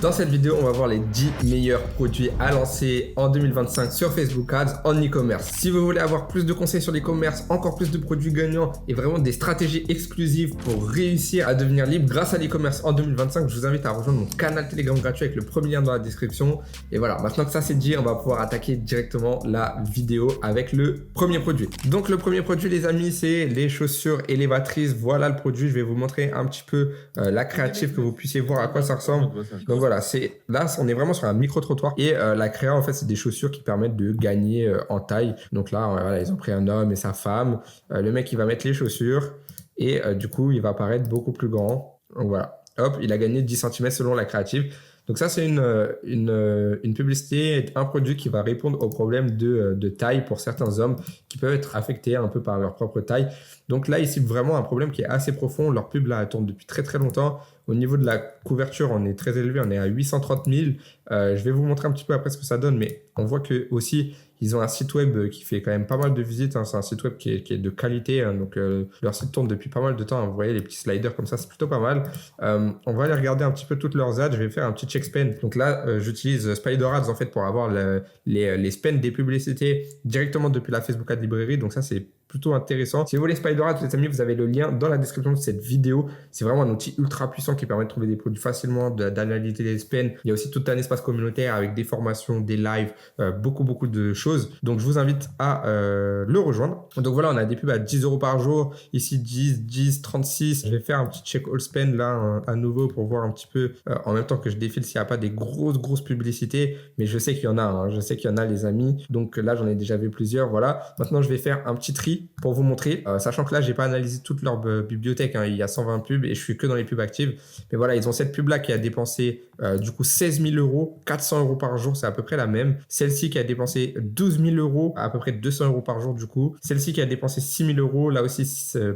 Dans cette vidéo, on va voir les 10 meilleurs produits à lancer en 2025 sur Facebook Ads en e-commerce. Si vous voulez avoir plus de conseils sur l'e-commerce, encore plus de produits gagnants et vraiment des stratégies exclusives pour réussir à devenir libre grâce à l'e-commerce en 2025, je vous invite à rejoindre mon canal Telegram gratuit avec le premier lien dans la description. Et voilà, maintenant que ça c'est dit, on va pouvoir attaquer directement la vidéo avec le premier produit. Donc le premier produit les amis, c'est les chaussures élévatrices. Voilà le produit, je vais vous montrer un petit peu la créative que vous puissiez voir à quoi ça ressemble. Donc voilà, là on est vraiment sur un micro-trottoir et la créa en fait c'est des chaussures qui permettent de gagner en taille. Donc là voilà, ils ont pris un homme et sa femme, le mec il va mettre les chaussures et du coup il va apparaître beaucoup plus grand. Donc voilà, hop, il a gagné 10 cm selon la créative. Donc ça c'est une publicité, un produit qui va répondre aux problèmes de taille pour certains hommes qui peuvent être affectés un peu par leur propre taille. Donc là ici vraiment un problème qui est assez profond. Leur pub là elle tourne depuis très très longtemps. Au niveau de la couverture, on est très élevé, on est à 830 000. Je vais vous montrer un petit peu après ce que ça donne, mais on voit que aussi ils ont un site web qui fait quand même pas mal de visites. Hein. C'est un site web qui est de qualité. Hein. Donc leur site tourne depuis pas mal de temps. Hein. Vous voyez les petits sliders comme ça, c'est plutôt pas mal. On va aller regarder un petit peu toutes leurs ads. Je vais faire un petit check spend. Donc là, j'utilise Spider Ads en fait pour avoir les spends des publicités directement depuis la Facebook Ad Librairie. Donc ça, c'est plutôt intéressant. Si vous voulez Spider Ads, les amis, vous avez le lien dans la description de cette vidéo. C'est vraiment un outil ultra puissant qui permet de trouver des produits facilement, d'analyser les spends. Il y a aussi tout un espace communautaire avec des formations, des lives, beaucoup de choses. Donc je vous invite à le rejoindre. Donc voilà, on a des pubs à 10 € par jour. Ici 10, 36. Je vais faire un petit check all spend là à nouveau pour voir un petit peu en même temps que je défile s'il n'y a pas des grosses publicités. Mais je sais qu'il y en a. Hein. Je sais qu'il y en a les amis. Donc là, j'en ai déjà vu plusieurs. Voilà. Maintenant, je vais faire un petit tri pour vous montrer. Sachant que là, j'ai pas analysé toute leur bibliothèque. Hein. Il y a 120 pubs et je suis que dans les pubs actives. Mais voilà, ils ont cette pub là qui a dépensé du coup 16 000 €, 400 € par jour. C'est à peu près la même. Celle-ci qui a dépensé 12 000 €, à peu près 200 € par jour du coup. Celle-ci qui a dépensé 6 000 €, là aussi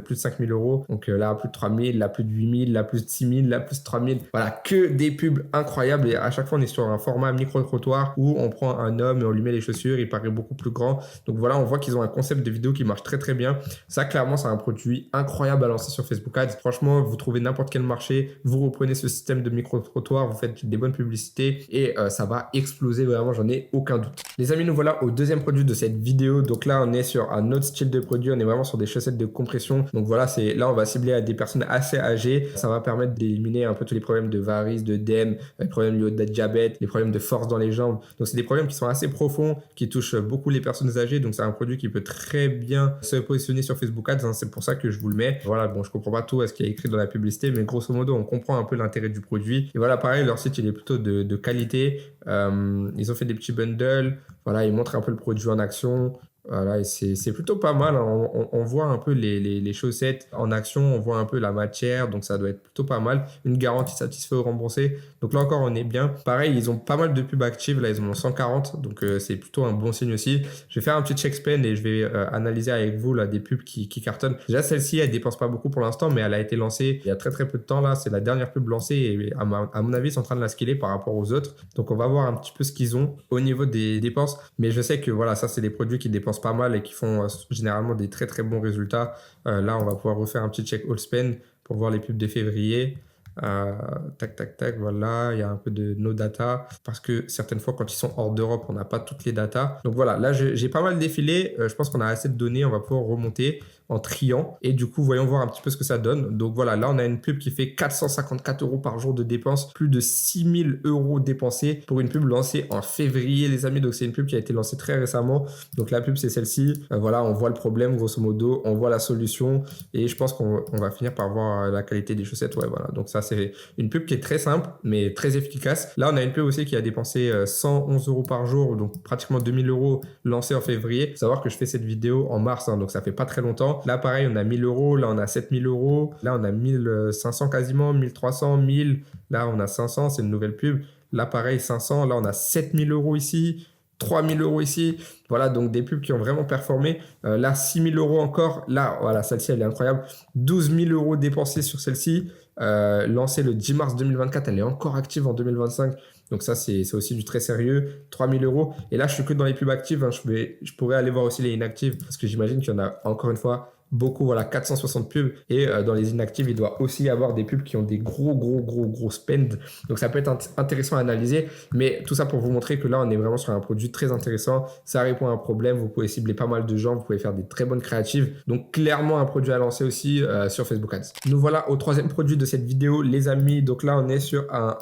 plus de 5 000 €. Donc là, plus de 3 000, là plus de 8 000, là plus de 6 000, là plus de 3 000. Voilà, que des pubs incroyables. Et à chaque fois, on est sur un format micro-trottoir où on prend un homme et on lui met les chaussures, il paraît beaucoup plus grand. Donc voilà, on voit qu'ils ont un concept de vidéo qui marche très bien. Ça, clairement, c'est un produit incroyable à lancer sur Facebook Ads. Franchement, vous trouvez n'importe quel marché, vous reprenez ce système de micro-trottoir, vous faites des bonnes publicités et ça va exploser vraiment, j'en ai aucun doute. Les amis, nous voilà au deuxième produit de cette vidéo. Donc là, on est sur un autre style de produit. On est vraiment sur des chaussettes de compression. Donc voilà, là, on va cibler à des personnes assez âgées. Ça va permettre d'éliminer un peu tous les problèmes de varices, d'œdème, les problèmes liés au diabète, les problèmes de force dans les jambes. Donc c'est des problèmes qui sont assez profonds, qui touchent beaucoup les personnes âgées. Donc c'est un produit qui peut très bien se positionner sur Facebook Ads. Hein. C'est pour ça que je vous le mets. Voilà, bon, je comprends pas tout à ce qui est écrit dans la publicité, mais grosso modo, on comprend un peu l'intérêt du produit. Et voilà, pareil, leur site, il est plutôt de qualité. Ils ont fait des petits bundles. Voilà, ils montrent un peu le produit en action. Voilà, et c'est plutôt pas mal. Hein. On voit un peu les chaussettes en action, on voit un peu la matière, donc ça doit être plutôt pas mal. Une garantie satisfait ou remboursée. Donc là encore, on est bien. Pareil, ils ont pas mal de pubs actives. Là, ils en ont 140, donc c'est plutôt un bon signe aussi. Je vais faire un petit check spend et je vais analyser avec vous là, des pubs qui cartonnent. Déjà, celle-ci, elle dépense pas beaucoup pour l'instant, mais elle a été lancée il y a très peu de temps. Là, c'est la dernière pub lancée et à mon avis, ils sont en train de la scaler par rapport aux autres. Donc, on va voir un petit peu ce qu'ils ont au niveau des dépenses. Mais je sais que voilà, ça, c'est des produits qui dépensent pas mal et qui font généralement des très bons résultats. Là, on va pouvoir refaire un petit check all spend pour voir les pubs de février. Tac, voilà, il y a un peu de nos data parce que certaines fois quand ils sont hors d'Europe on n'a pas toutes les datas. Donc voilà, là j'ai pas mal défilé, je pense qu'on a assez de données, on va pouvoir remonter en triant et du coup voyons voir un petit peu ce que ça donne. Donc voilà, là on a une pub qui fait 454 € par jour de dépenses, plus de 6 000 € dépensés pour une pub lancée en février les amis. Donc c'est une pub qui a été lancée très récemment. Donc la pub c'est celle-ci, voilà, on voit le problème grosso modo, on voit la solution et je pense qu'on va finir par voir la qualité des chaussettes. Ouais voilà, donc ça c'est une pub qui est très simple mais très efficace. Là on a une pub aussi qui a dépensé 111 € par jour, donc pratiquement 2 000 € lancée en février. Faut savoir que je fais cette vidéo en mars, hein, donc ça fait pas très longtemps. Là, pareil, on a 1 000 €. Là, on a 7 000 €. Là, on a 1 500 quasiment, 1 300, 1 000. Là, on a 500. C'est une nouvelle pub. Là, pareil, 500. Là, on a 7 000 € ici. 3 000 € ici. Voilà, donc des pubs qui ont vraiment performé. Là, 6 000 € encore. Là, voilà, celle-ci, elle est incroyable. 12 000 € dépensés sur celle-ci. Lancée le 10 mars 2024. Elle est encore active en 2025. Donc ça, c'est aussi du très sérieux. 3 000 €. Et là, je suis que dans les pubs actives. Hein. Je pourrais aller voir aussi les inactives parce que j'imagine qu'il y en a, encore une fois, beaucoup, voilà, 460 pubs. Et dans les inactives, il doit aussi y avoir des pubs qui ont des gros spend. Donc ça peut être intéressant à analyser. Mais tout ça pour vous montrer que là, on est vraiment sur un produit très intéressant. Ça répond à un problème. Vous pouvez cibler pas mal de gens. Vous pouvez faire des très bonnes créatives. Donc clairement, un produit à lancer aussi sur Facebook Ads. Nous voilà au troisième produit de cette vidéo, les amis. Donc là, on est sur un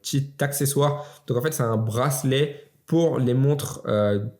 petit accessoire. Donc en fait, c'est un bracelet pour les montres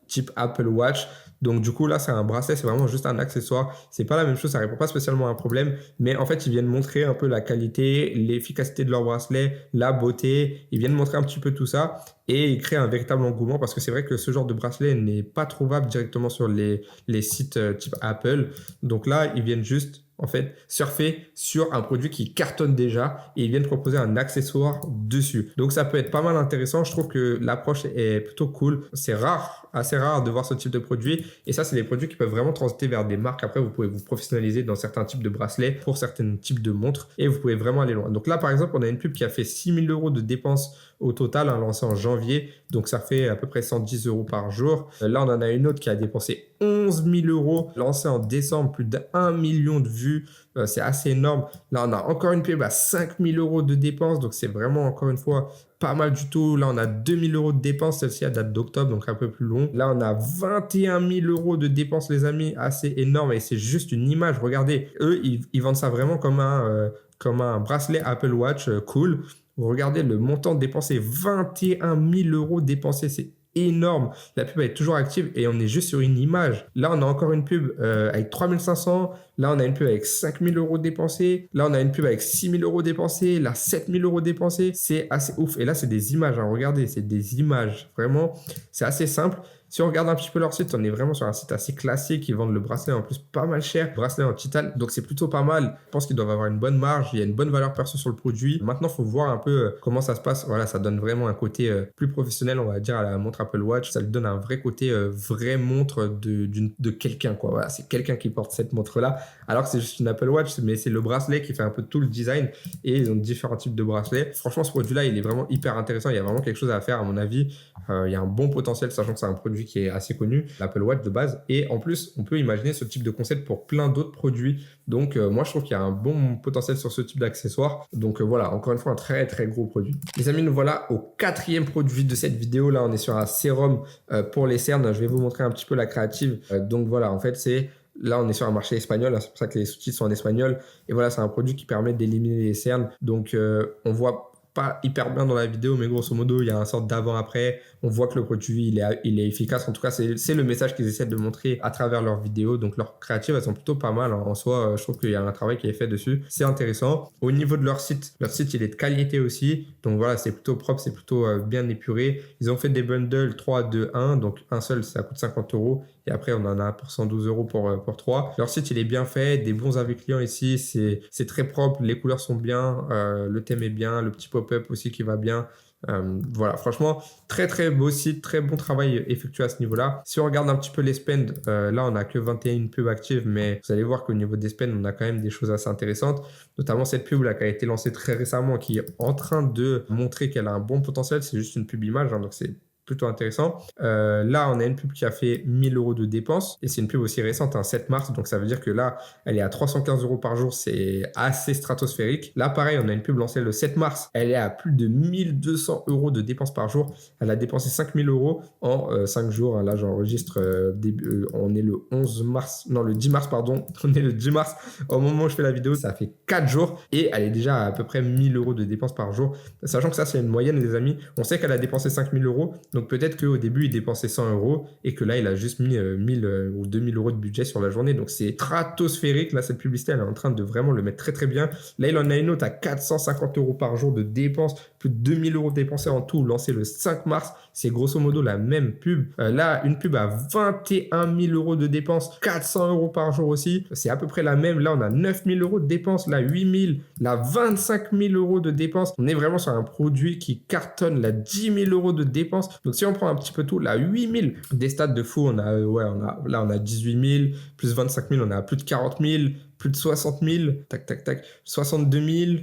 type Apple Watch. Donc du coup là c'est un bracelet, c'est vraiment juste un accessoire, c'est pas la même chose, ça répond pas spécialement à un problème, mais en fait ils viennent montrer un peu la qualité, l'efficacité de leur bracelet, la beauté, ils viennent montrer un petit peu tout ça et ils créent un véritable engouement parce que c'est vrai que ce genre de bracelet n'est pas trouvable directement sur les sites type Apple. Donc là ils viennent juste en fait surfer sur un produit qui cartonne déjà et ils viennent proposer un accessoire dessus. Donc ça peut être pas mal intéressant, je trouve que l'approche est plutôt cool, c'est rare, assez rare de voir ce type de produit et ça c'est des produits qui peuvent vraiment transiter vers des marques. Après vous pouvez vous professionnaliser dans certains types de bracelets pour certains types de montres et vous pouvez vraiment aller loin. Donc là par exemple on a une pub qui a fait 6 000 € de dépenses au total, lancée en janvier, donc ça fait à peu près 110 € par jour. Là on en a une autre qui a dépensé 11 000 €, lancée en décembre, plus d'1 million de vues, c'est assez énorme. Là on a encore une pub à 5 000 € de dépenses, donc c'est vraiment encore une fois pas mal du tout. Là on a 2 000 € de dépenses, celle-ci à date d'octobre, donc un peu plus long. Là on a 21 000 € de dépenses les amis, assez énorme et c'est juste une image. Regardez, eux ils vendent ça vraiment comme un bracelet Apple Watch cool. Vous regardez le montant dépensé, 21 000 € dépensés, c'est énorme. La pub est toujours active et on est juste sur une image. Là, on a encore une pub avec 3 500. Là, on a une pub avec 5 000 € dépensés. Là, on a une pub avec 6 000 € dépensés. Là, 7 000 € dépensés. C'est assez ouf. Et là, c'est des images. Hein. Regardez, c'est des images. Vraiment, c'est assez simple. Si on regarde un petit peu leur site, on est vraiment sur un site assez classique. Ils vendent le bracelet en plus pas mal cher. Bracelet en titane, donc c'est plutôt pas mal. Je pense qu'ils doivent avoir une bonne marge. Il y a une bonne valeur perçue sur le produit. Maintenant, il faut voir un peu comment ça se passe. Voilà, ça donne vraiment un côté plus professionnel, on va dire, à la montre Apple Watch. Ça lui donne un vrai côté vraie montre de quelqu'un, quoi. Voilà, c'est quelqu'un qui porte cette montre-là. Alors que c'est juste une Apple Watch, mais c'est le bracelet qui fait un peu tout le design. Et ils ont différents types de bracelets. Franchement, ce produit-là, il est vraiment hyper intéressant. Il y a vraiment quelque chose à faire, à mon avis. Il y a un bon potentiel, sachant que c'est un produit qui est assez connu, l'Apple Watch de base. Et en plus, on peut imaginer ce type de concept pour plein d'autres produits. Donc, moi, je trouve qu'il y a un bon potentiel sur ce type d'accessoires. Donc, voilà, encore une fois, un très, très gros produit. Les amis, nous voilà au quatrième produit de cette vidéo. Là, on est sur un sérum pour les cernes. Je vais vous montrer un petit peu la créative. Donc, voilà, en fait, c'est... Là, on est sur un marché espagnol, c'est pour ça que les sous-titres sont en espagnol. Et voilà, c'est un produit qui permet d'éliminer les cernes. Donc, on voit pas hyper bien dans la vidéo, mais grosso modo, il y a un sorte d'avant-après. On voit que le produit, il est efficace. En tout cas, c'est le message qu'ils essaient de montrer à travers leurs vidéos. Donc, leurs créatives, elles sont plutôt pas mal. En soi, je trouve qu'il y a un travail qui est fait dessus. C'est intéressant. Au niveau de leur site, il est de qualité aussi. Donc, voilà, c'est plutôt propre, c'est plutôt bien épuré. Ils ont fait des bundles 3, 2, 1. Donc, un seul, ça coûte 50 €. Et après, on en a pour 112 € pour 3. Leur site, il est bien fait. Des bons avis clients ici. C'est très propre. Les couleurs sont bien. Le thème est bien. Le petit pop-up aussi qui va bien. Voilà, franchement, très très beau site, très bon travail effectué à ce niveau-là. Si on regarde un petit peu les spends, là on n'a que 21 pubs actives, mais vous allez voir qu'au niveau des spends, on a quand même des choses assez intéressantes, notamment cette pub là qui a été lancée très récemment, qui est en train de montrer qu'elle a un bon potentiel. C'est juste une pub image, hein, donc c'est plutôt intéressant. Là, on a une pub qui a fait 1 000 € de dépenses et c'est une pub aussi récente, 7 mars. Donc, ça veut dire que là, elle est à 315 € par jour. C'est assez stratosphérique. Là, pareil, on a une pub lancée le 7 mars. Elle est à plus de 1 200 € de dépenses par jour. Elle a dépensé 5 000 € en 5 jours. Là, j'enregistre on est le 11 mars. Non, le 10 mars, pardon. On est le 10 mars. Au moment où je fais la vidéo, ça fait 4 jours et elle est déjà à peu près 1 000 € de dépenses par jour. Sachant que ça, c'est une moyenne, les amis. On sait qu'elle a dépensé 5 000 €. Donc peut-être qu'au début, il dépensait 100 € et que là, il a juste mis 1000 ou 2000 € de budget sur la journée. Donc c'est stratosphérique. Là, cette publicité, elle est en train de vraiment le mettre très très bien. Là, il en a une autre à 450 € par jour de dépenses, plus de 2000 € dépensés en tout, lancé le 5 mars. C'est grosso modo la même pub. Là, une pub à 21 000 € de dépenses, 400 € par jour aussi. C'est à peu près la même. Là, on a 9 000 € de dépenses, là, 8 000, là, 25 000 € de dépenses. On est vraiment sur un produit qui cartonne, là, 10 000 € de dépenses. Donc, si on prend un petit peu tout, là, 8 000, des stats de fou, on a 18 000, plus 25 000, on a plus de 40 000, plus de 60 000, tac, tac, tac, 62 000,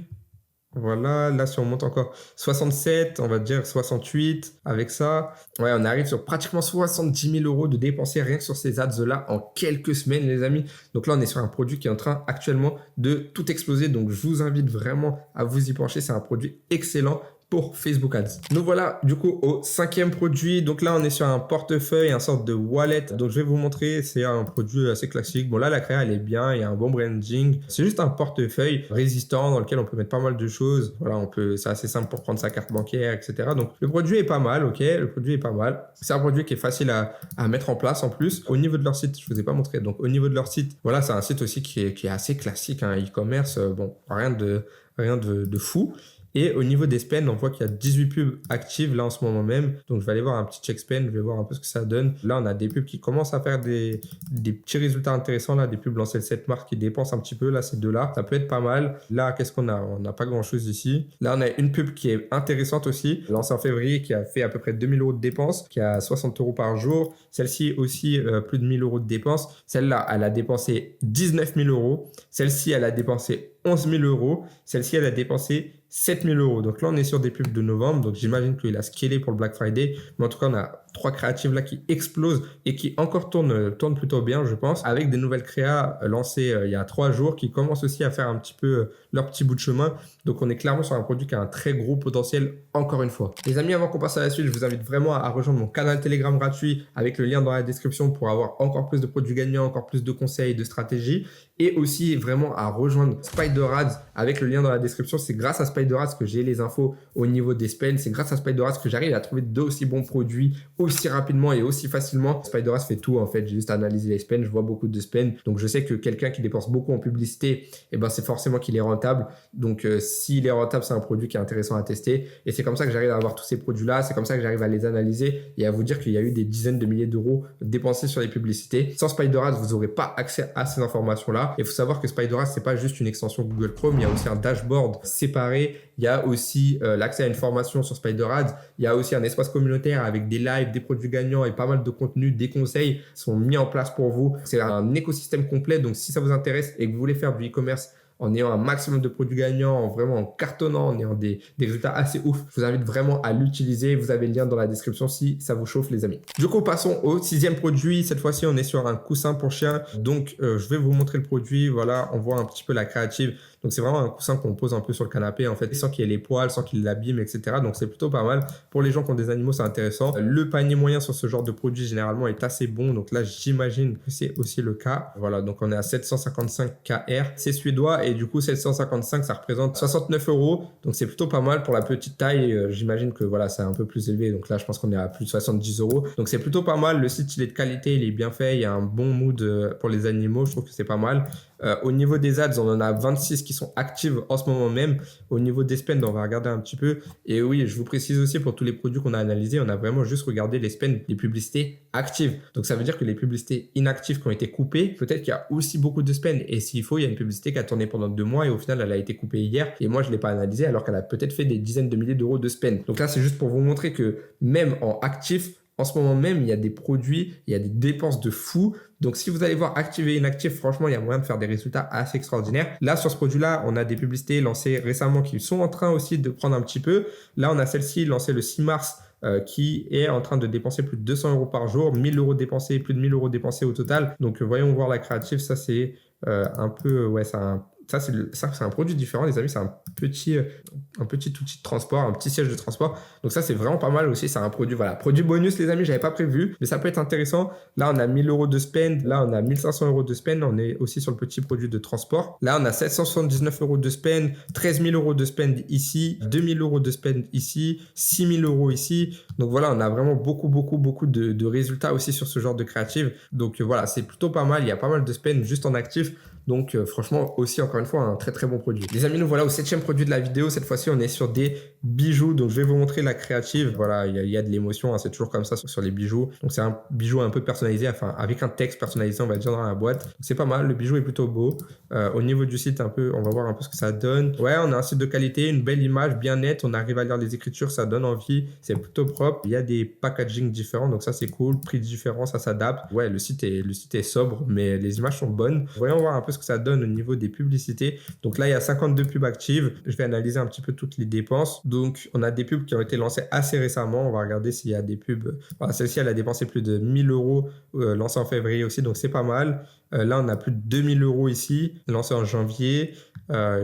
Voilà, là, si on monte encore 67, on va dire 68 avec ça. Ouais, on arrive sur pratiquement 70 000 euros de dépensés rien que sur ces ads-là en quelques semaines, les amis. Donc là, on est sur un produit qui est en train actuellement de tout exploser. Donc, je vous invite vraiment à vous y pencher. C'est un produit excellent pour Facebook Ads. Nous voilà du coup au 5e produit. Donc là, on est sur un portefeuille, un sorte de wallet. Donc je vais vous montrer, c'est un produit assez classique. Bon là, la créa, elle est bien, il y a un bon branding. C'est juste un portefeuille résistant dans lequel on peut mettre pas mal de choses. Voilà, c'est assez simple pour prendre sa carte bancaire, etc. Donc le produit est pas mal, ok, le produit est pas mal. C'est un produit qui est facile à mettre en place en plus. Au niveau de leur site, je vous ai pas montré. Donc au niveau de leur site, voilà, c'est un site aussi qui est assez classique, un e-commerce. Bon, rien de fou. Et au niveau des spends, on voit qu'il y a 18 pubs actives là en ce moment même. Donc, je vais aller voir un petit check spend, je vais voir un peu ce que ça donne. Là, on a des pubs qui commencent à faire des petits résultats intéressants. Là, des pubs lancées le 7 mars qui dépensent un petit peu. Là, ces deux-là, ça peut être pas mal. Là, qu'est-ce qu'on a? On n'a pas grand-chose ici. Là, on a une pub qui est intéressante aussi, lancée en février, qui a fait à peu près 2000 euros de dépenses, qui a 60 euros par jour. Celle-ci aussi, plus de 1000 euros de dépenses. Celle-là, elle a dépensé 19 000 euros. Celle-ci, elle a dépensé 11 000 euros. Celle-ci, elle a dépensé 7 000 euros. Donc là, on est sur des pubs de novembre. Donc j'imagine qu'il a scalé pour le Black Friday. Mais en tout cas, on a 3 créatives là qui explosent et qui encore tournent plutôt bien, je pense, avec des nouvelles créas lancées il y a 3 jours qui commencent aussi à faire un petit peu leur petit bout de chemin. Donc on est clairement sur un produit qui a un très gros potentiel, encore une fois. Les amis, avant qu'on passe à la suite, je vous invite vraiment à rejoindre mon canal Telegram gratuit avec le lien dans la description pour avoir encore plus de produits gagnants, encore plus de conseils, de stratégies. Et aussi vraiment à rejoindre SpiderAds avec le lien dans la description. C'est grâce à SpiderAds que j'ai les infos au niveau des spends. C'est grâce à SpiderAds que j'arrive à trouver d'aussi bons produits aussi rapidement et aussi facilement. SpiderAds fait tout en fait. J'ai juste analysé les spends. Je vois beaucoup de spends. Donc je sais que quelqu'un qui dépense beaucoup en publicité, eh ben, c'est forcément qu'il est rentable. Donc s'il est rentable, c'est un produit qui est intéressant à tester. Et c'est comme ça que j'arrive à avoir tous ces produits-là. C'est comme ça que j'arrive à les analyser et à vous dire qu'il y a eu des dizaines de milliers d'euros dépensés sur les publicités. Sans SpiderAds, vous n'aurez pas accès à ces informations-là. Il faut savoir que SpiderAds, c'est pas juste une extension Google Chrome, il y a aussi un dashboard séparé, il y a aussi l'accès à une formation sur SpiderAds, il y a aussi un espace communautaire avec des lives, des produits gagnants et pas mal de contenus, des conseils sont mis en place pour vous. C'est un écosystème complet, donc si ça vous intéresse et que vous voulez faire du e-commerce en ayant un maximum de produits gagnants, en vraiment en cartonnant, en ayant des résultats assez ouf, je vous invite vraiment à l'utiliser. Vous avez le lien dans la description si ça vous chauffe, les amis. Du coup, passons au 6e produit. Cette fois-ci, on est sur un coussin pour chien. Donc, je vais vous montrer le produit. Voilà, on voit un petit peu la créative. Donc, c'est vraiment un coussin qu'on pose un peu sur le canapé, en fait, sans qu'il y ait les poils, sans qu'il l'abîme, etc. Donc, c'est plutôt pas mal. Pour les gens qui ont des animaux, c'est intéressant. Le panier moyen sur ce genre de produit, généralement, est assez bon. Donc là, j'imagine que c'est aussi le cas. Voilà, donc on est à 755 KR. C'est suédois et du coup, 755, ça représente 69 euros. Donc, c'est plutôt pas mal pour la petite taille. J'imagine que voilà, c'est un peu plus élevé. Donc là, je pense qu'on est à plus de 70 euros. Donc, c'est plutôt pas mal. Le site, il est de qualité, il est bien fait. Il y a un bon mood pour les animaux. Je trouve que c'est pas mal. Au niveau des ads, on en a 26 qui sont actives en ce moment même. Au niveau des spends, on va regarder un petit peu. Et oui, je vous précise aussi pour tous les produits qu'on a analysés, on a vraiment juste regardé les spends des publicités actives. Donc ça veut dire que les publicités inactives qui ont été coupées, peut-être qu'il y a aussi beaucoup de spends. Et s'il faut, il y a une publicité qui a tourné pendant 2 mois et au final, elle a été coupée hier. Et moi, je ne l'ai pas analysée alors qu'elle a peut-être fait des dizaines de milliers d'euros de spends. Donc là, c'est juste pour vous montrer que même en actif, en ce moment même, il y a des produits, il y a des dépenses de fou. Donc, si vous allez voir active et inactive, franchement, il y a moyen de faire des résultats assez extraordinaires. Là, sur ce produit-là, on a des publicités lancées récemment qui sont en train aussi de prendre un petit peu. Là, on a celle-ci lancée le 6 mars qui est en train de dépenser plus de 200 euros par jour, 1000 euros dépensés, plus de 1000 euros dépensés au total. Donc, voyons voir la créative. Ça, c'est un peu, ouais, ça, c'est un produit différent, les amis. C'est un petit outil de transport, un petit siège de transport. Donc ça, c'est vraiment pas mal aussi. C'est un produit, voilà, produit bonus, les amis. J'avais pas prévu, mais ça peut être intéressant. Là, on a 1000 euros de spend. Là, on a 1500 euros de spend. On est aussi sur le petit produit de transport. Là, on a 779 euros de spend, 13 000 euros de spend ici, 2000 euros de spend ici, 6000 euros ici. Donc voilà, on a vraiment beaucoup de résultats aussi sur ce genre de créative. Donc voilà, c'est plutôt pas mal. Il y a pas mal de spend juste en actif. Donc franchement aussi encore une fois un très bon produit. Les amis, nous voilà au 7e produit de la vidéo. Cette fois-ci on est sur des bijoux. Donc je vais vous montrer la créative. Voilà, il y a de l'émotion, hein, c'est toujours comme ça sur les bijoux. Donc c'est un bijou un peu personnalisé, enfin avec un texte personnalisé on va dire dans la boîte. C'est pas mal, le bijou est plutôt beau. Au niveau du site un peu, on va voir un peu ce que ça donne. Ouais, on a un site de qualité, une belle image bien nette. On arrive à lire les écritures, ça donne envie. C'est plutôt propre. Il y a des packaging différents, donc ça c'est cool. Prix différent, ça s'adapte. Ouais, le site est sobre, mais les images sont bonnes. Voyons voir un peu ce ce que ça donne au niveau des publicités. Donc là, il y a 52 pubs actives. Je vais analyser un petit peu toutes les dépenses. Donc, on a des pubs qui ont été lancées assez récemment. On va regarder s'il y a des pubs. Voilà, celle-ci, elle a dépensé plus de 1000 euros lancée en février aussi, donc c'est pas mal. Là, on a plus de 2000 euros ici, lancée en janvier.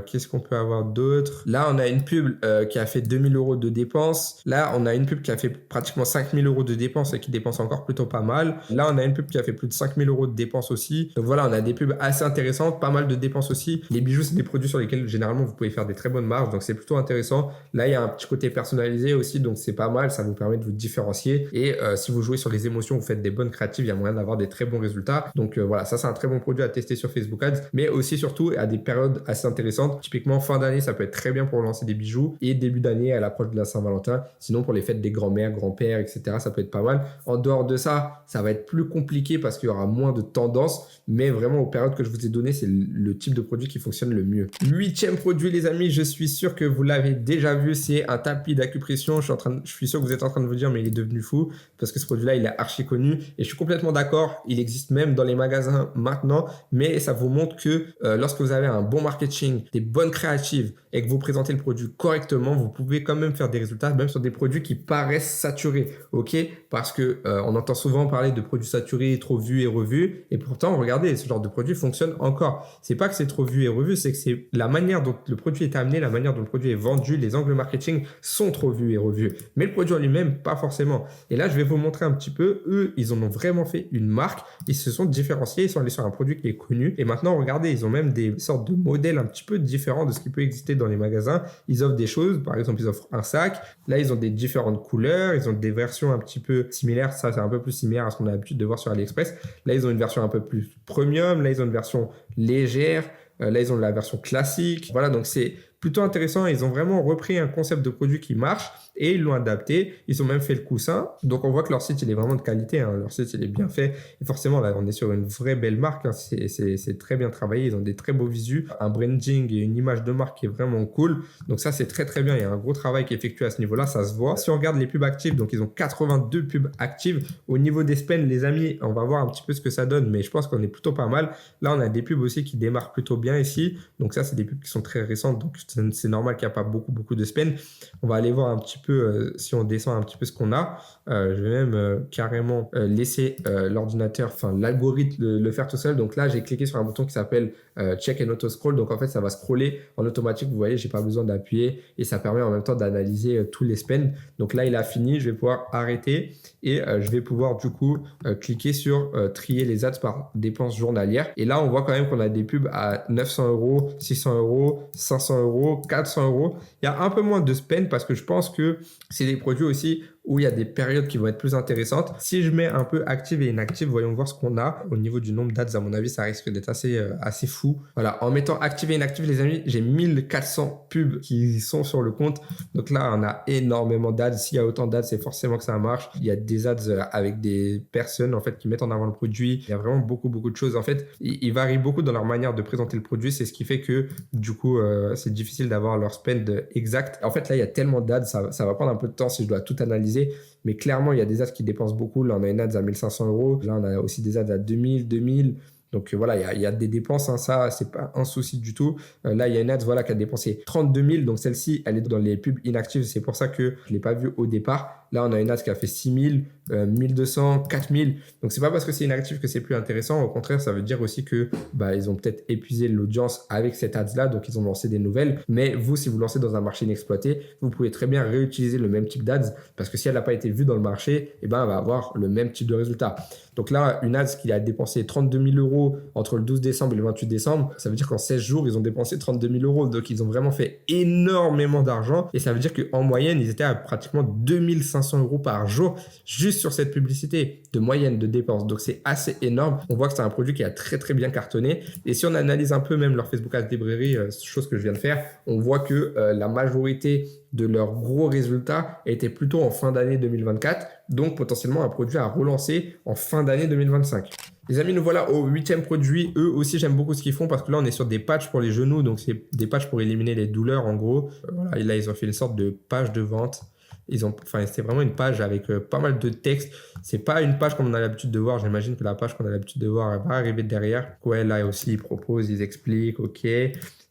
Qu'est-ce qu'on peut avoir d'autre? Là, on a une pub qui a fait 2000 euros de dépenses. Là, on a une pub qui a fait pratiquement 5000 euros de dépenses et qui dépense encore plutôt pas mal. Là, on a une pub qui a fait plus de 5000 euros de dépenses aussi. Donc voilà, on a des pubs assez intéressantes, pas mal de dépenses aussi. Les bijoux, c'est des produits sur lesquels généralement vous pouvez faire des très bonnes marges, donc c'est plutôt intéressant. Là, il y a un petit côté personnalisé aussi, donc c'est pas mal, ça vous permet de vous différencier. Et si vous jouez sur les émotions, vous faites des bonnes créatives, il y a moyen d'avoir des très bons résultats. Donc voilà, ça c'est un très bon produit à tester sur Facebook Ads, mais aussi surtout à des périodes assez intéressantes. Typiquement, fin d'année, ça peut être très bien pour lancer des bijoux, et début d'année à l'approche de la Saint-Valentin. Sinon, pour les fêtes des grands-mères, grands-pères, etc., ça peut être pas mal. En dehors de ça, ça va être plus compliqué parce qu'il y aura moins de tendances, mais vraiment aux périodes que je vous ai données, c'est le type de produit qui fonctionne le mieux. 8e produit, les amis, je suis sûr que vous l'avez déjà vu, c'est un tapis d'acupression. Je suis sûr que vous êtes en train de vous dire, mais il est devenu fou parce que ce produit-là, il est archi connu, et je suis complètement d'accord. Il existe même dans les magasins maintenant, mais ça vous montre que lorsque vous avez un bon marketing, des bonnes créatives et que vous présentez le produit correctement, vous pouvez quand même faire des résultats, même sur des produits qui paraissent saturés, ok? Parce que on entend souvent parler de produits saturés, trop vus et revus, et pourtant, regardez, ce genre de produit fonctionne encore. C'est pas que c'est trop vu et revu, c'est que c'est la manière dont le produit est amené, la manière dont le produit est vendu, les angles marketing sont trop vus et revus. Mais le produit en lui-même, pas forcément. Et là, je vais vous montrer un petit peu. Eux, ils en ont vraiment fait une marque. Ils se sont différenciés. Ils sont allés sur un produit qui est connu. Et maintenant, regardez, ils ont même des sortes de modèles un petit peu différents de ce qui peut exister dans les magasins. Ils offrent des choses. Par exemple, ils offrent un sac. Là, ils ont des différentes couleurs. Ils ont des versions un petit peu similaires. Ça, c'est un peu plus similaire à ce qu'on a l'habitude de voir sur AliExpress. Là, ils ont une version un peu plus premium. Là, ils ont une version légère. Là, ils ont la version classique. Voilà, donc c'est plutôt intéressant. Ils ont vraiment repris un concept de produit qui marche et ils l'ont adapté. Ils ont même fait le coussin. Donc, on voit que leur site, il est vraiment de qualité, hein. Leur site, il est bien fait. Et forcément, là, on est sur une vraie belle marque, hein. C'est très bien travaillé. Ils ont des très beaux visus, un branding et une image de marque qui est vraiment cool. Donc, ça, c'est très, très bien. Il y a un gros travail qui est effectué à ce niveau-là. Ça se voit. Si on regarde les pubs actives, donc, ils ont 82 pubs actives. Au niveau des spends, les amis, on va voir un petit peu ce que ça donne. Mais je pense qu'on est plutôt pas mal. Là, on a des pubs aussi qui démarrent plutôt bien ici. Donc, ça, c'est des pubs qui sont très récentes. Donc, c'est normal qu'il n'y a pas beaucoup de spends. On va aller voir un petit peu, si on descend un petit peu ce qu'on a. Je vais même carrément laisser l'ordinateur, enfin l'algorithme le faire tout seul. Donc là, j'ai cliqué sur un bouton qui s'appelle Check and Auto Scroll. Donc en fait, ça va scroller en automatique. Vous voyez, j'ai pas besoin d'appuyer et ça permet en même temps d'analyser tous les spends. Donc là, il a fini. Je vais pouvoir arrêter et je vais pouvoir du coup cliquer sur trier les ads par dépenses journalières. Et là, on voit quand même qu'on a des pubs à 900 euros, 600 euros, 500 euros, 400 euros. Il y a un peu moins de spend parce que je pense que c'est des produits aussi où il y a des périodes qui vont être plus intéressantes. Si je mets un peu active et inactive, voyons voir ce qu'on a. Au niveau du nombre d'ads, à mon avis, ça risque d'être assez fou. Voilà, en mettant active et inactive, les amis, j'ai 1400 pubs qui sont sur le compte. Donc là, on a énormément d'ads. S'il y a autant d'ads, c'est forcément que ça marche. Il y a des ads avec des personnes en fait qui mettent en avant le produit. Il y a vraiment beaucoup de choses. En fait, ils varient beaucoup dans leur manière de présenter le produit. C'est ce qui fait que du coup, c'est difficile d'avoir leur spend exact. En fait, là, il y a tellement d'ads, ça va prendre un peu de temps si je dois tout analyser. Mais clairement, il y a des ads qui dépensent beaucoup. Là, on a une ads à 1500 euros. Là, on a aussi des ads à 2000, 2000. Donc voilà, il y a des dépenses, hein, ça, c'est pas un souci du tout. Là, il y a une ads voilà, qui a dépensé 32 000. Donc celle-ci, elle est dans les pubs inactives. C'est pour ça que je ne l'ai pas vue au départ. Là, on a une ads qui a fait 6 000, 1200, 4 000. Donc, c'est pas parce que c'est inactif que c'est plus intéressant. Au contraire, ça veut dire aussi que ils ont peut-être épuisé l'audience avec cette ads-là. Donc, ils ont lancé des nouvelles. Mais vous, si vous lancez dans un marché inexploité, vous pouvez très bien réutiliser le même type d'ads parce que si elle n'a pas été vue dans le marché, elle va avoir le même type de résultat. Donc là, une ads qui a dépensé 32 000 euros entre le 12 décembre et le 28 décembre, ça veut dire qu'en 16 jours, ils ont dépensé 32 000 euros. Donc, ils ont vraiment fait énormément d'argent. Et ça veut dire qu'en moyenne, ils étaient à pratiquement 2500 euros par jour juste sur cette publicité de moyenne de dépenses. Donc, c'est assez énorme. On voit que c'est un produit qui a très, très bien cartonné. Et si on analyse un peu même leur Facebook Ads librairie, chose que je viens de faire, on voit que la majorité de leurs gros résultats étaient plutôt en fin d'année 2024. Donc, potentiellement un produit à relancer en fin d'année 2025. Les amis, nous voilà au 8e produit. Eux aussi, j'aime beaucoup ce qu'ils font parce que là, on est sur des patchs pour les genoux. Donc, c'est des patchs pour éliminer les douleurs, en gros. Voilà. Et là, ils ont fait une sorte de page de vente. C'est vraiment une page avec pas mal de texte. C'est pas une page comme on a l'habitude de voir. J'imagine que la page qu'on a l'habitude de voir, elle va arriver derrière. Ouais, là aussi, ils proposent, ils expliquent. OK.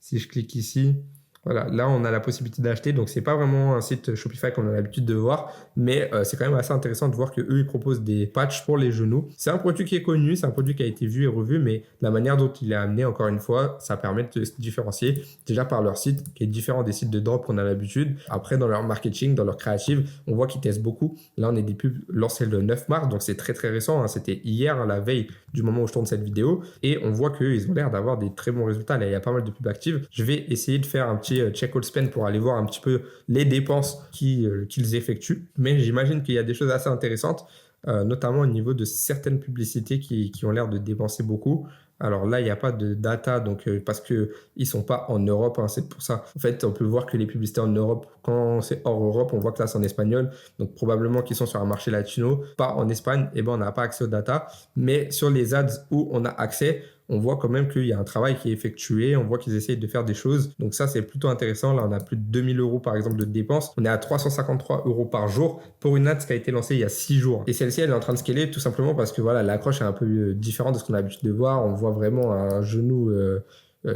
Si je clique ici, voilà, là on a la possibilité d'acheter, donc c'est pas vraiment un site Shopify qu'on a l'habitude de voir, mais c'est quand même assez intéressant de voir que eux ils proposent des patchs pour les genoux. C'est un produit qui est connu, c'est un produit qui a été vu et revu, mais la manière dont il est amené, encore une fois, ça permet de se différencier déjà par leur site qui est différent des sites de drop qu'on a l'habitude. Après, dans leur marketing, dans leur créative, on voit qu'ils testent beaucoup. Là on est des pubs lancées le 9 mars, donc c'est très très récent, hein. C'était hier, hein, la veille du moment où je tourne cette vidéo, et on voit qu'ils ont l'air d'avoir des très bons résultats. Là il y a pas mal de pubs actives. Je vais essayer de faire un petit check all spend pour aller voir un petit peu les dépenses qu'ils effectuent. Mais j'imagine qu'il y a des choses assez intéressantes, notamment au niveau de certaines publicités qui ont l'air de dépenser beaucoup. Alors là, il n'y a pas de data, donc parce qu'ils ne sont pas en Europe, hein, c'est pour ça. En fait, on peut voir que les publicités en Europe, quand c'est hors Europe, on voit que là, c'est en espagnol. Donc probablement qu'ils sont sur un marché latino, pas en Espagne. Et ben, on n'a pas accès aux data. Mais sur les ads où on a accès, on voit quand même qu'il y a un travail qui est effectué, on voit qu'ils essayent de faire des choses. Donc ça, c'est plutôt intéressant. Là, on a plus de 2000 € par exemple de dépenses. On est à 353 € par jour pour une ad qui a été lancée il y a 6 jours. Et celle-ci, elle est en train de scaler tout simplement parce que voilà, l'accroche est un peu différente de ce qu'on a l'habitude de voir. On voit vraiment un genou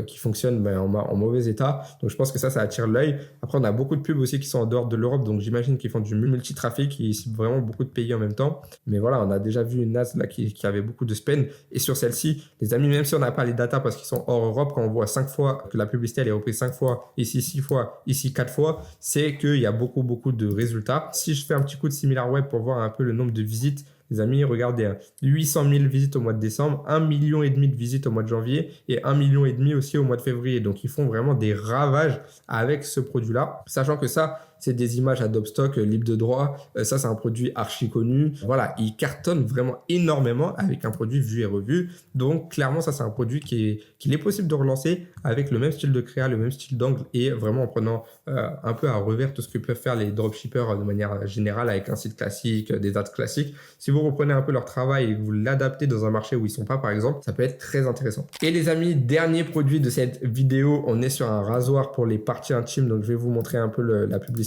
qui fonctionne en mauvais état. Donc je pense que ça attire l'œil. Après, on a beaucoup de pubs aussi qui sont en dehors de l'Europe, donc j'imagine qu'ils font du multi-trafic, ils ciblent vraiment beaucoup de pays en même temps. Mais voilà, on a déjà vu une NAS là qui avait beaucoup de spend. Et sur celle-ci, les amis, même si on n'a pas les datas parce qu'ils sont hors Europe, quand on voit 5 fois que la publicité elle est reprise 5 fois, ici 6 fois, ici 4 fois, c'est qu'il y a beaucoup de résultats. Si je fais un petit coup de SimilarWeb pour voir un peu le nombre de visites, les amis, regardez, 800 000 visites au mois de décembre, 1,5 million de visites au mois de janvier et 1,5 million aussi au mois de février. Donc, ils font vraiment des ravages avec ce produit-là. Sachant que ça, c'est des images Adobe Stock libres de droit. Ça, c'est un produit archi connu. Voilà, ils cartonnent vraiment énormément avec un produit vu et revu. Donc, clairement, ça, c'est un produit qu'il est possible de relancer avec le même style de créa, le même style d'angle et vraiment en prenant un peu à revers tout ce que peuvent faire les dropshippers de manière générale avec un site classique, des ads classiques. Si vous reprenez un peu leur travail et que vous l'adaptez dans un marché où ils sont pas, par exemple, ça peut être très intéressant. Et les amis, dernier produit de cette vidéo, on est sur un rasoir pour les parties intimes. Donc, je vais vous montrer un peu la publicité.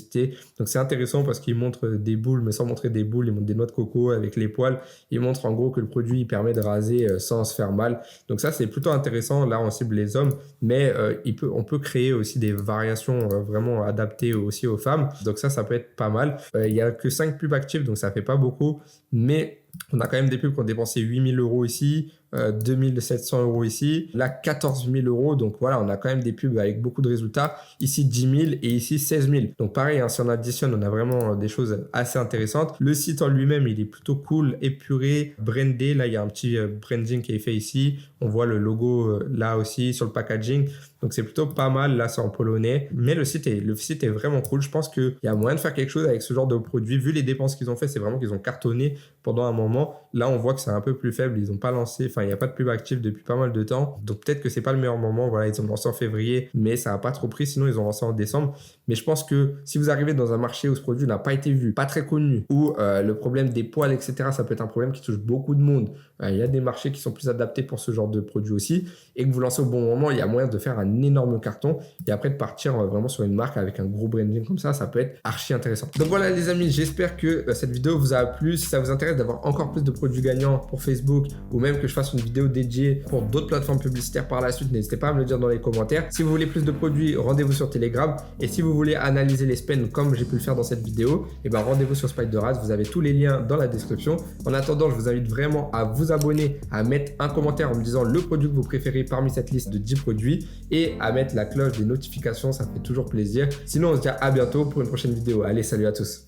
Donc c'est intéressant parce qu'il montre des boules, mais sans montrer des boules, il montre des noix de coco avec les poils. Il montre en gros que le produit permet de raser sans se faire mal. Donc ça, c'est plutôt intéressant. Là, on cible les hommes, mais on peut créer aussi des variations vraiment adaptées aussi aux femmes. Donc ça peut être pas mal. Il n'y a que 5 pubs actives, donc ça fait pas beaucoup, mais on a quand même des pubs qui ont dépensé 8 000 € ici, 2 700 € ici, là 14 000 €. Donc voilà, on a quand même des pubs avec beaucoup de résultats. Ici 10 000 et ici 16 000. Donc pareil, hein, si on additionne, on a vraiment des choses assez intéressantes. Le site en lui-même, il est plutôt cool, épuré, brandé. Là, il y a un petit branding qui est fait ici. On voit le logo là aussi sur le packaging. Donc c'est plutôt pas mal. Là, c'est en polonais. Mais le site est vraiment cool. Je pense qu'il y a moyen de faire quelque chose avec ce genre de produit. Vu les dépenses qu'ils ont fait, c'est vraiment qu'ils ont cartonné pendant un moment. Là, on voit que c'est un peu plus faible. Ils n'ont pas lancé, il n'y a pas de pub active depuis pas mal de temps. Donc peut-être que c'est pas le meilleur moment. Voilà, ils ont lancé en février, mais ça n'a pas trop pris. Sinon, ils ont lancé en décembre. Mais je pense que si vous arrivez dans un marché où ce produit n'a pas été vu, pas très connu, où le problème des poils, etc., ça peut être un problème qui touche beaucoup de monde. Il y a des marchés qui sont plus adaptés pour ce genre de produit aussi. Et que vous lancez au bon moment, il y a moyen de faire un énorme carton. Et après de partir vraiment sur une marque avec un gros branding comme ça peut être archi intéressant. Donc voilà les amis, j'espère que cette vidéo vous a plu. Si ça vous intéresse d'avoir encore plus de produits gagnants pour Facebook ou même que je fasse une vidéo dédiée pour d'autres plateformes publicitaires par la suite, n'hésitez pas à me le dire dans les commentaires. Si vous voulez plus de produits, rendez-vous sur Telegram. Et si vous voulez analyser les spends comme j'ai pu le faire dans cette vidéo, rendez-vous sur Spider-Ads. Vous avez tous les liens dans la description. En attendant, je vous invite vraiment à vous abonner, à mettre un commentaire en me disant le produit que vous préférez parmi cette liste de 10 produits et à mettre la cloche des notifications, ça fait toujours plaisir. Sinon, on se dit à bientôt pour une prochaine vidéo. Allez, salut à tous.